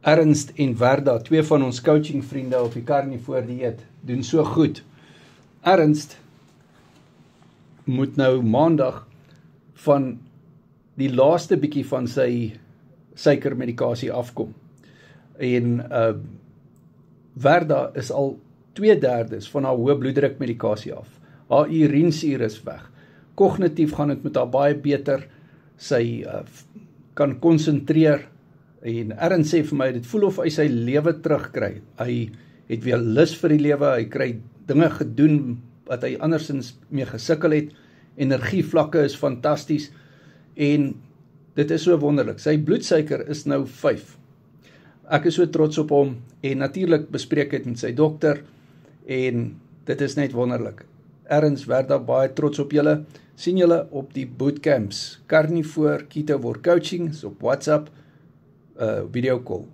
Ernst en Verda, twee van ons coaching vriende op die Carnivore dieet, doen so goed. Ernst moet nou maandag van die laaste bietjie van sy suikermedikasie afkom. En Verda is al 2/3 van haar hoë bloeddruk medikasie af. Haar urinesuur is weg. Kognitief gaan dit met haar baie beter. Sy kan konsentreer. En Ernst sê vir my, dit voel of hy sy lewe terugkry. Hy het weer lus vir die lewe, hy kry dinge gedoen wat hy andersins mee gesukkel het. Energievlakke is fantasties en dit is so wonderlik. Sy bloedsuiker is nou 5. Ek is so trots op hom en natuurlik bespreek het met sy dokter en dit is net wonderlik. Ernst, Verda, baie trots op julle. Sien julle op die bootcamps. Carnivore Keto Word Coaching op WhatsApp, video call.